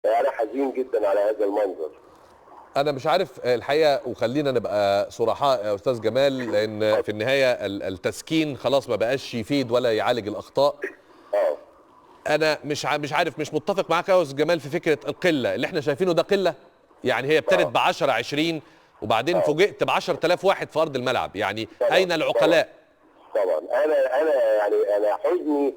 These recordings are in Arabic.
انا حزين جدا على هذا المنظر. انا مش عارف الحقيقه، وخلينا نبقى صرحاء يا استاذ جمال، لان في النهايه التسكين خلاص ما بقاش يفيد ولا يعالج الاخطاء. انا مش عارف، مش متفق معاك يا استاذ جمال في فكره القله اللي احنا شايفينه ده قله. يعني هي ابتدت ب 10 20 وبعدين فوجئت ب 10,000 واحد في ارض الملعب. يعني اين العقلاء؟ طبعا انا حزني.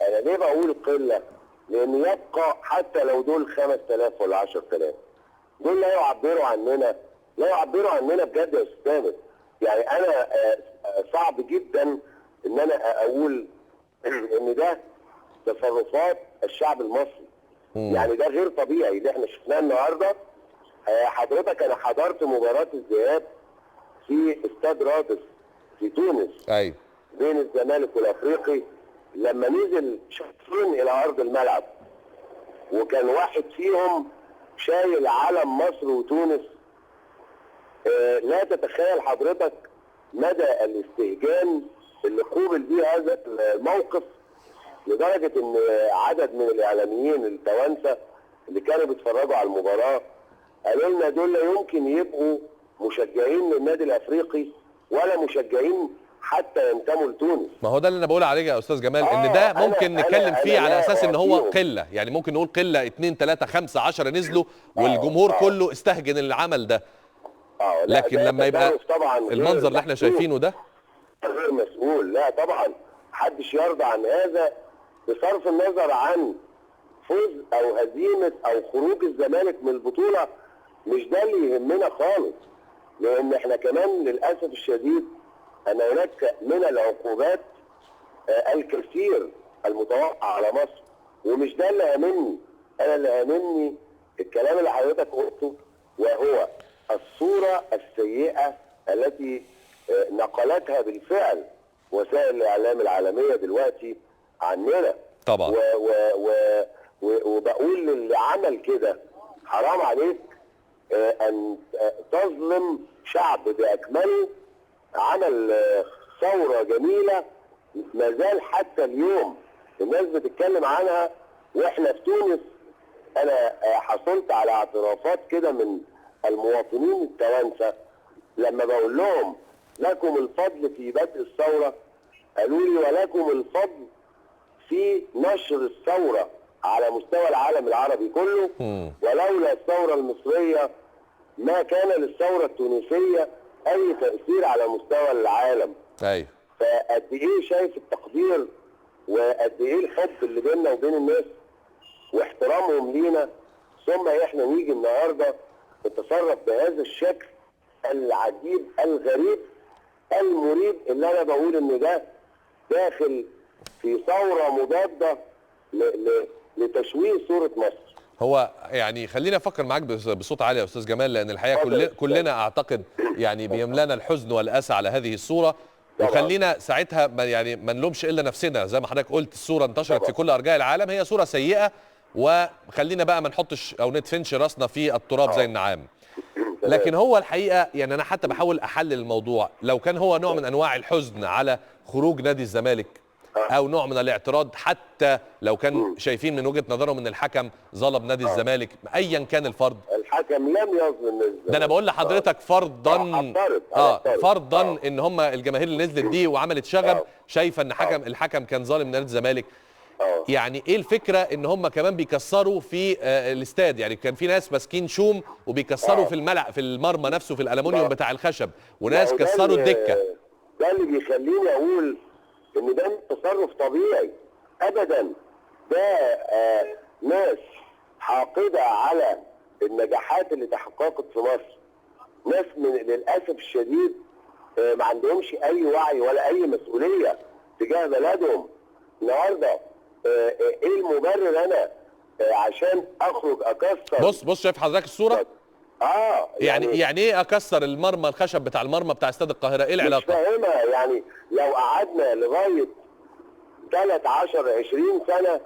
انا ليه بقول قله؟ لان يبقى حتى لو دول 5000 ولا 10,000 دول لا يعبروا عننا، لا يعبروا عننا بجد يا استاذ ثابت. يعني انا صعب جدا ان انا اقول ان ده تصرفات الشعب المصري. يعني ده غير طبيعي اللي احنا شفناه النهارده. حضرتك انا حضرت مباراه الذهاب في استاد رادس في تونس. ايوه. بين الزمالك والافريقي، لما نزل شخصين الى ارض الملعب وكان واحد فيهم شايل علم مصر وتونس. لا تتخيل حضرتك مدى الاستهجان اللي قوبل به هذا الموقف، لدرجه ان عدد من الاعلاميين التوانسه اللي كانوا بيتفرجوا على المباراه قالوا لنا دول لا يمكن يبقوا مشجعين للنادي الافريقي ولا مشجعين حتى ينتموا لتونس. ما هو ده اللي انا بقول عليه يا استاذ جمال، ان ده ممكن نتكلم فيه على اساس ان هو قله. يعني ممكن نقول قله 2 3 5 10 نزلوا والجمهور كله استهجن العمل ده. لكن لما يبقى المنظر اللي احنا شايفينه ده غير مسؤول. لا طبعا محدش يرضى عن هذا، بصرف النظر عن فوز او هزيمه او خروج الزمالك من البطوله. مش ده اللي يهمنا خالص، لان احنا كمان للاسف الشديد ان هناك من العقوبات الكثير المتوقع على مصر، ومش ده اللي هاممني. انا اللي هاممني الكلام اللي حضرتك قلته، وهو الصوره السيئه التي نقلتها بالفعل وسائل الاعلام العالميه دلوقتي عننا. طبعا. وبقول للي عمل كده حرام عليك ان تظلم شعب باكمله. عمل ثوره جميله ما زال حتى اليوم الناس بتتكلم عنها. واحنا في تونس انا حصلت على اعترافات كده من المواطنين التوانسه لما بقول لهم لكم الفضل في بدء الثوره، قالوا لي ولكم الفضل في نشر الثوره على مستوى العالم العربي كله. ولولا الثوره المصريه ما كان للثوره التونسيه اي تاثير على مستوى العالم. ايوه. فقد ايه شايف التقدير وقد ايه الحب اللي بيننا وبين الناس واحترامهم لينا، ثم احنا نيجي النهارده نتصرف بهذا الشكل العجيب الغريب المريب، اللي انا بقول ان ده داخل في ثوره مضاده لتشويه صوره مصر. هو يعني خليني افكر معاك بصوت عالي يا استاذ جمال، لان الحقيقه كلنا اعتقد يعني بيملانا الحزن والاسى على هذه الصوره. وخلينا ساعتها يعني ما نلومش الا نفسنا. زي ما حضرتك قلت الصوره انتشرت في كل ارجاء العالم، هي صوره سيئه، وخلينا بقى ما نحطش او ندفنش راسنا في التراب زي النعام. لكن هو الحقيقه يعني انا حتى بحاول احلل الموضوع. لو كان هو نوع من انواع الحزن على خروج نادي الزمالك او نوع من الاعتراض، حتى لو كان شايفين من وجهه نظرهم ان الحكم ظلم نادي الزمالك، ايا كان الفرض، الحكم لم يظلم نادي الزمالك. ده انا بقول لحضرتك فرضا فرضا ان هم الجماهير اللي نزلت دي وعملت شغب شايفه ان الحكم كان ظالم نادي الزمالك. يعني ايه الفكره ان هم كمان بيكسروا في الاستاد؟ يعني كان في ناس ماسكين شوم وبيكسروا في الملعب في المرمى نفسه في الالومنيوم بتاع الخشب، وناس كسروا الدكه. ده اللي بيخليني اقول ان ده تصرف طبيعي ابدا. ده ناس حاقده على النجاحات اللي تحققت في مصر، ناس من للاسف الشديد ما عندهمش اي وعي ولا اي مسؤوليه تجاه بلدهم. النهارده ايه المبرر انا عشان اخرج اكسر؟ بص شايف حضرتك الصوره؟ يعني ايه اكسر المرمى الخشب بتاع المرمى بتاع استاد القاهره؟ ايه العلاقه؟ مش فاهمها. يعني لو قعدنا لغايه 13 20 سنه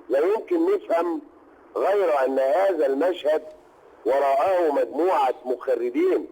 لا يمكن نفهم غير ان هذا المشهد وراءه مجموعه مخربين